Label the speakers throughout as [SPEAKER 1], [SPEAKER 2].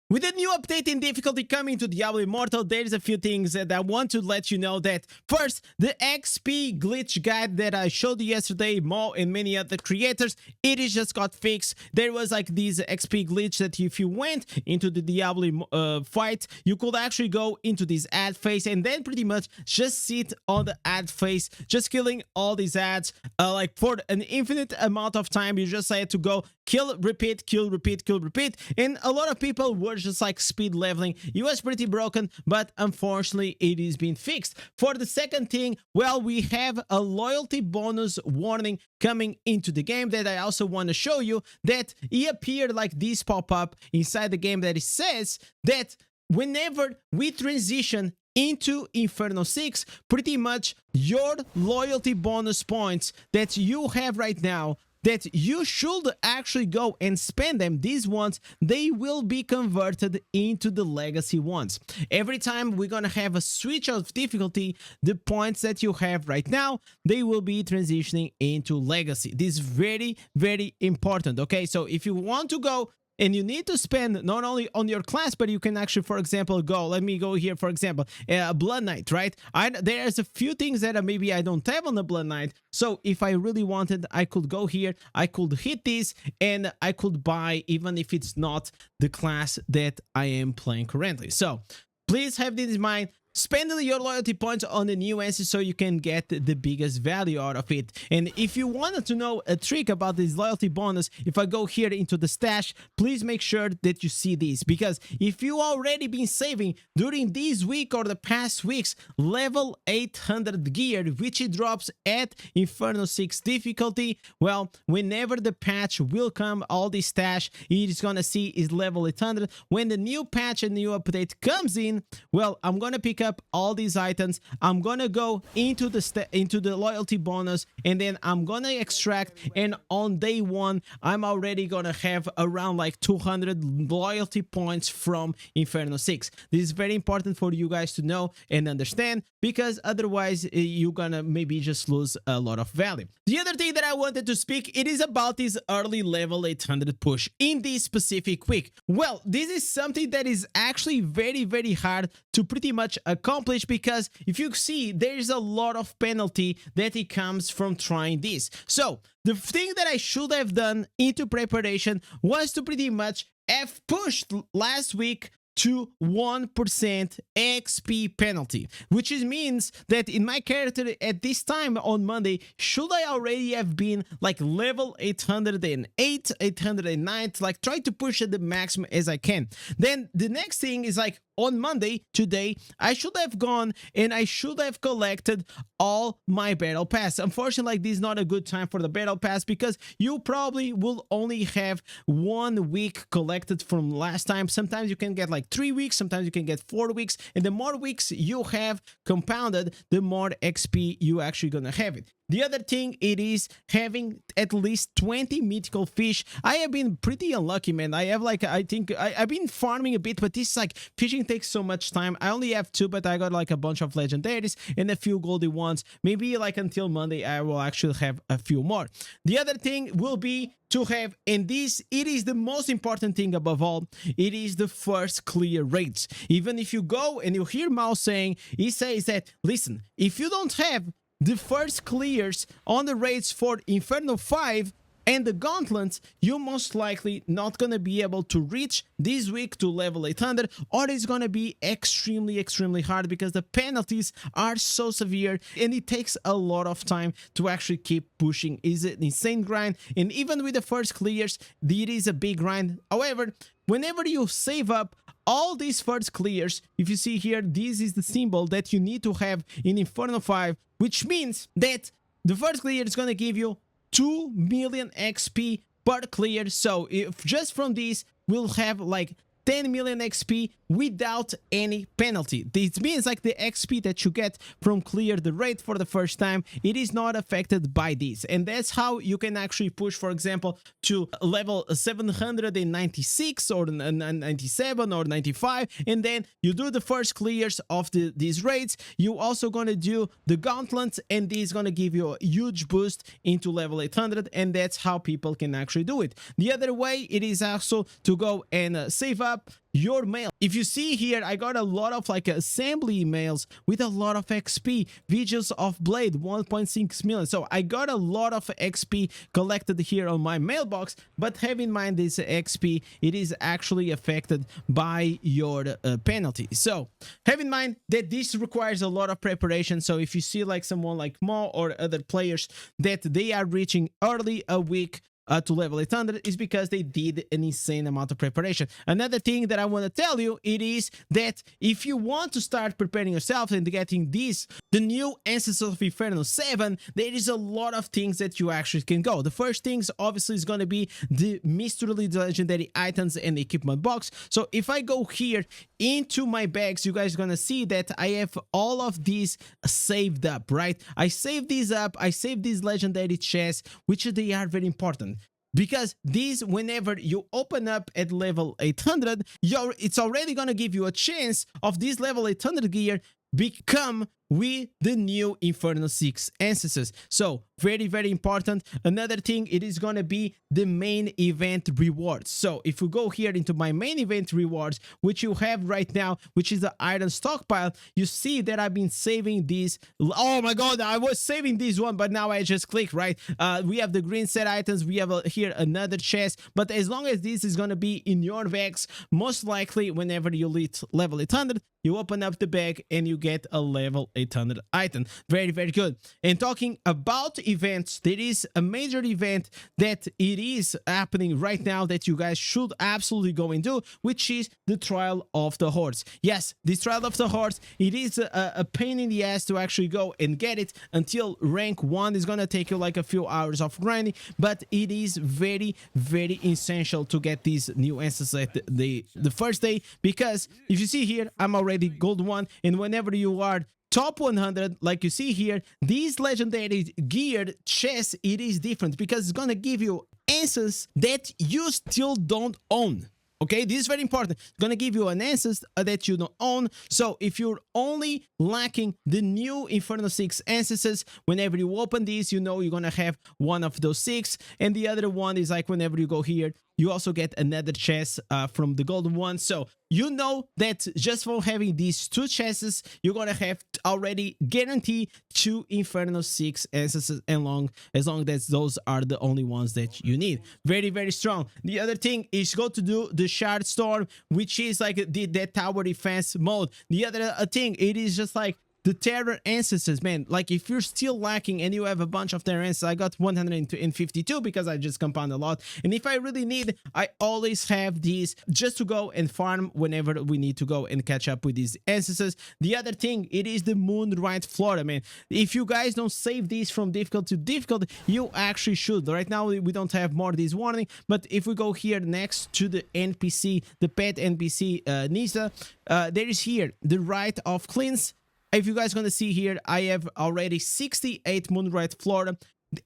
[SPEAKER 1] With a new update in difficulty coming to Diablo Immortal, there's a few things that I want to let you know. That first, the XP glitch guide that I showed you yesterday, Mo and many other creators, it is just got fixed. There was like this XP glitch that if you went into the Diablo fight, you could actually go into this ad phase and then pretty much just sit on the ad phase, just killing all these ads like for an infinite amount of time. You just had to go kill, repeat, kill, repeat, kill, repeat, and a lot of people were just like speed leveling. It was pretty broken, but unfortunately it is being fixed. For the second thing, well, we have a loyalty bonus warning coming into the game that I also want to show you, that it appeared like this pop-up inside the game that it says that whenever we transition into Inferno 6, pretty much your loyalty bonus points that you have right now, that you should actually go and spend them, these ones, they will be converted into the legacy ones. Every time we're gonna have a switch of difficulty, the points that you have right now, they will be transitioning into legacy. This is very, very important, okay? So if you want to go and you need to spend not only on your class, but you can actually, for example, go, let me go here, for example, a Blood Knight, right? There's a few things that maybe I don't have on the Blood Knight. So if I really wanted, I could go here, I could hit this, and I could buy, even if it's not the class that I am playing currently. So please have this in mind. Spend your loyalty points on the nuances so you can get the biggest value out of it. And if you wanted to know a trick about this loyalty bonus, if I go here into the stash, please make sure that you see this, because if you already been saving during this week or the past weeks level 800 gear, which it drops at Inferno 6 difficulty, well, whenever the patch will come, all this stash it is gonna see is level 800. When the new patch and new update comes in, well, I'm gonna pick up all these items, I'm gonna go into the loyalty bonus, and then I'm gonna extract, and on day one I'm already gonna have around like 200 loyalty points from Inferno 6. This is very important for you guys to know and understand, because otherwise you're gonna maybe just lose a lot of value. The other thing that I wanted to speak, it is about this early level 800 push in this specific week. Well, this is something that is actually very, very hard to pretty much accomplish, because if you see, there is a lot of penalty that it comes from trying this. So the thing that I should have done into preparation was to pretty much have pushed last week to 1% XP penalty, which means that in my character at this time on Monday, should I already have been like level 808, 809, like try to push it the maximum as I can. Then the next thing is like on Monday, today, I should have gone and I should have collected all my battle pass. Unfortunately, like this is not a good time for the battle pass, because you probably will only have 1 week collected from last time. Sometimes you can get like 3 weeks, sometimes you can get 4 weeks, and the more weeks you have compounded, the more XP you actually gonna have it. The other thing, it is having at least 20 mythical fish. I have been pretty unlucky, man. I have like, I think I've been farming a bit, but this is like, fishing takes so much time. I only have 2, but I got like a bunch of legendaries and a few goldy ones. Maybe like until Monday, I will actually have a few more. The other thing will be to have, and this, it is the most important thing above all, it is the first clear raids. Even if you go and you hear Mao saying, he says that, listen, if you don't have the first clears on the raids for Inferno 5 and the gauntlets, you're most likely not gonna be able to reach this week to level 800, or it's gonna be extremely, extremely hard, because the penalties are so severe and it takes a lot of time to actually keep pushing. It's an insane grind, and even with the first clears, it is a big grind. However, whenever you save up all these first clears, if you see here, this is the symbol that you need to have in Inferno 5, which means that the first clear is going to give you 2 million XP per clear. So if just from this, we'll have like 10 million XP without any penalty. This means like the XP that you get from clear the raid for the first time, it is not affected by this. And that's how you can actually push, for example, to level 796 or 97 or 95, and then you do the first clears of these raids. You also gonna do the gauntlets, and this is gonna give you a huge boost into level 800, and that's how people can actually do it. The other way, it is also to go and save up your mail. If you see here, I got a lot of like assembly emails with a lot of XP. Videos of Blade 1.6 million. So I got a lot of XP collected here on my mailbox, but have in mind this XP, it is actually affected by your penalty. So have in mind that this requires a lot of preparation. So if you see like someone like Mo or other players that they are reaching early a week to level 800 is because they did an insane amount of preparation. Another thing that I want to tell you, it is that if you want to start preparing yourself and getting the new Instance of Inferno 7, there is a lot of things that you actually can go. The first things obviously is going to be the mystery legendary items and equipment box. So if I go here into my bags, you guys are going to see that I have all of these saved up, right? I saved these up, I saved these legendary chests, which they are very important. Because these, whenever you open up at level 800, it's already going to give you a chance of this level 800 gear become with the new Inferno 6 instances. So very, very important. Another thing, it is going to be the main event rewards. So if we go here into my main event rewards, which you have right now, which is the iron stockpile, you see that I've been saving these. Oh my god, I was saving this one, but now I just click, right? We have the green set items, we have here another chest, but as long as this is going to be in your bags, most likely whenever you reach level 800, you open up the bag and you get a level 800 item. Very, very good. And talking about events, there is a major event that it is happening right now that you guys should absolutely go and do, which is the Trial of the Horse. Yes, this Trial of the Horse, it is a pain in the ass to actually go and get it until rank 1. Is going to take you like a few hours of grinding, but it is very, very essential to get these new instances at the first day, because if you see here, I'm already gold 1, and whenever you are top 100, like you see here, these legendary geared chests, it is different because it's gonna give you answers that you still don't own. Okay, this is very important. It's gonna give you an instance that you don't own. So if you're only lacking the new Inferno 6 instances, whenever you open these, you know you're gonna have one of those 6, and the other one is like whenever you go here, you also get another chest from the golden one. So you know that just for having these 2 chests, you're gonna have already guaranteed 2 Inferno 6 instances, as long as those are the only ones that you need. Very, very strong. The other thing is go to do the Shard Storm, which is like that tower defense mode. The other thing, it is just like the terror instances, man. Like if you're still lacking and you have a bunch of terror instances, I got 152 because I just compound a lot, and if I really need, I always have these just to go and farm whenever we need to go and catch up with these instances. The other thing, it is the Moonlight Flora, man. If you guys don't save these from difficult to difficult, you actually should. Right now we don't have more of these warning, but if we go here next to the NPC, the pet NPC Nisa, there is here the Rite of Cleanse. If you guys gonna see here, I have already 68 Moonlight Flora.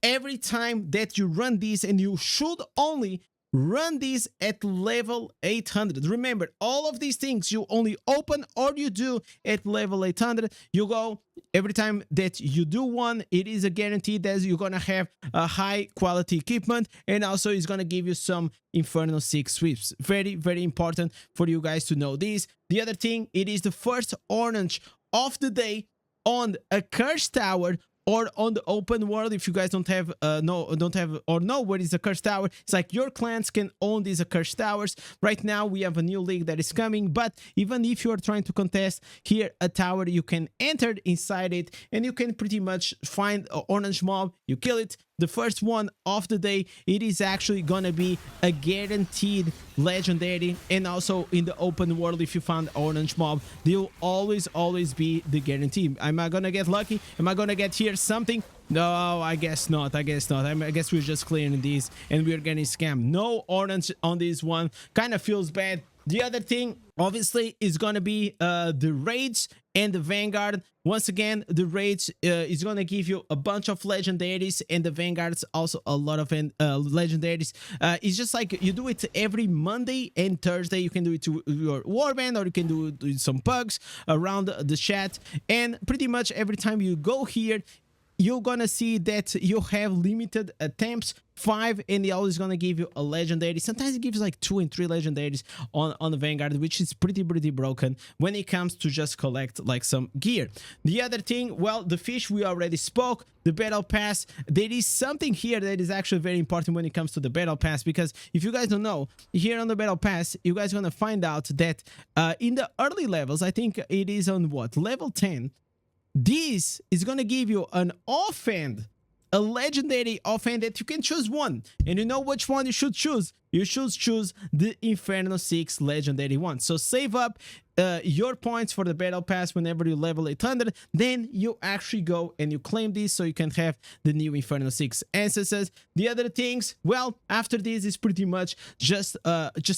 [SPEAKER 1] Every time that you run these, and you should only run these at level 800. Remember, all of these things you only open or you do at level 800. You go every time that you do one, it is a guarantee that you're gonna have a high quality equipment, and also it's gonna give you some Inferno 6 sweeps. Very, very important for you guys to know this. The other thing, it is the first orange of the day on a cursed tower or on the open world. If you guys don't have know what is a cursed tower, it's like your clans can own these cursed towers. Right now we have a new league that is coming, but even if you are trying to contest here a tower, you can enter inside it and you can pretty much find an orange mob, you kill it. The first one of the day, it is actually gonna be a guaranteed legendary, and also in the open world, if you found orange mob, they'll always be the guarantee. Am I gonna get lucky? Am I gonna get here something? No, I guess not. I guess we're just clearing these and we're getting scammed. No orange on this one. Kind of feels bad. The other thing, obviously, is gonna be the raids and the Vanguard. Once again, the raids is gonna give you a bunch of legendaries, and the Vanguards also a lot of legendaries. It's just like you do it every Monday and Thursday. You can do it to your warband, or you can do it with some pugs around the chat, and pretty much every time you go here, you're gonna see that you have limited attempts 5, and it always gonna give you a legendary. Sometimes it gives like 2 and 3 legendaries on the Vanguard, which is pretty broken when it comes to just collect like some gear. The other thing, well, the fish we already spoke. The battle pass, there is something here that is actually very important when it comes to the battle pass, because if you guys don't know, here on the battle pass you guys are gonna find out that in the early levels, I think it is on what, level 10, this is gonna give you an offhand, a legendary offhand that you can choose one. And you know which one you should choose? You should choose the Inferno 6 legendary one. So save up your points for the battle pass whenever you level 800. Then you actually go and you claim this so you can have the new Inferno 6 ancestors. The other things, well, after this is pretty much just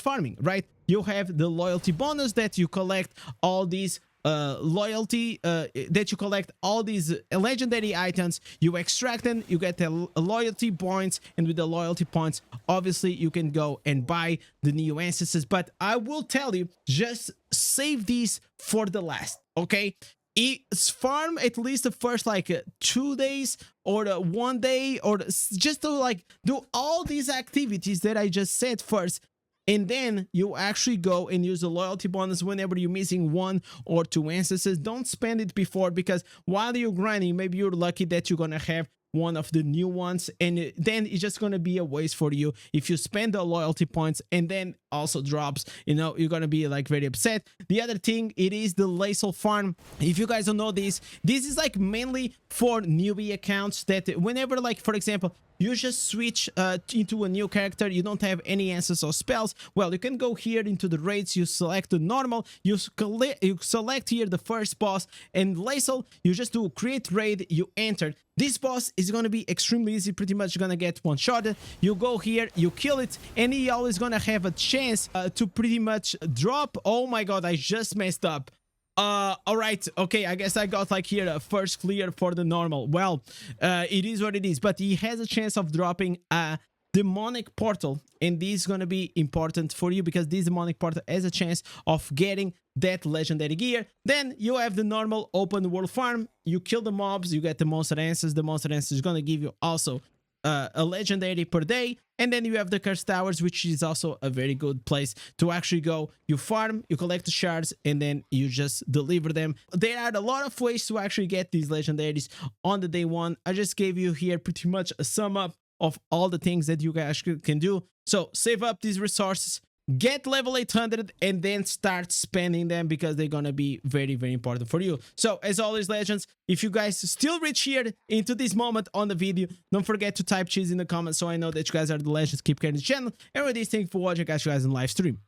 [SPEAKER 1] farming, right? You have the loyalty bonus that you collect all these loyalty, that you collect all these legendary items, you extract them, you get the loyalty points, and with the loyalty points obviously you can go and buy the new ancestors. But I will tell you, just save these for the last, okay? It's farm at least the first like 2 days or 1 day, or just to like do all these activities that I just said first. And then you actually go and use the loyalty bonus whenever you're missing 1 or 2 ancestors. Don't spend it before, because while you're grinding, maybe you're lucky that you're gonna have one of the new ones, and then it's just gonna be a waste for you if you spend the loyalty points and then also drops, you know, you're gonna be like very upset. The other thing, it is the Lazel farm. If you guys don't know this is like mainly for newbie accounts, that whenever, like for example, you just switch into a new character, you don't have any answers or spells, well, you can go here into the raids, you select the normal, you select here the first boss, and Lazel, you just do create raid, you enter. This boss is gonna be extremely easy, pretty much gonna get one shot. You go here, you kill it, and he always gonna have a chance to pretty much drop. Oh my god, I just messed up. All right, okay, I guess I got like here a first clear for the normal. Well, it is what it is, but he has a chance of dropping a demonic portal, and this is gonna be important for you because this demonic portal has a chance of getting that legendary gear. Then you have the normal open world farm, you kill the mobs, you get the monster answers. The monster answers is gonna give you also a legendary per day. And then you have the curse towers, which is also a very good place to actually go. You farm, you collect the shards, and then you just deliver them. There are a lot of ways to actually get these legendaries on the day one. I just gave you here pretty much a sum up of all the things that you guys can do. So save up these resources, get level 800, and then start spending them, because they're gonna be very important for you. So as always, legends, if you guys still reach here into this moment on the video, don't forget to type cheese in the comments so I know that you guys are the legends. Keep carrying the channel, and with this, thank you for watching. I catch you guys in live stream.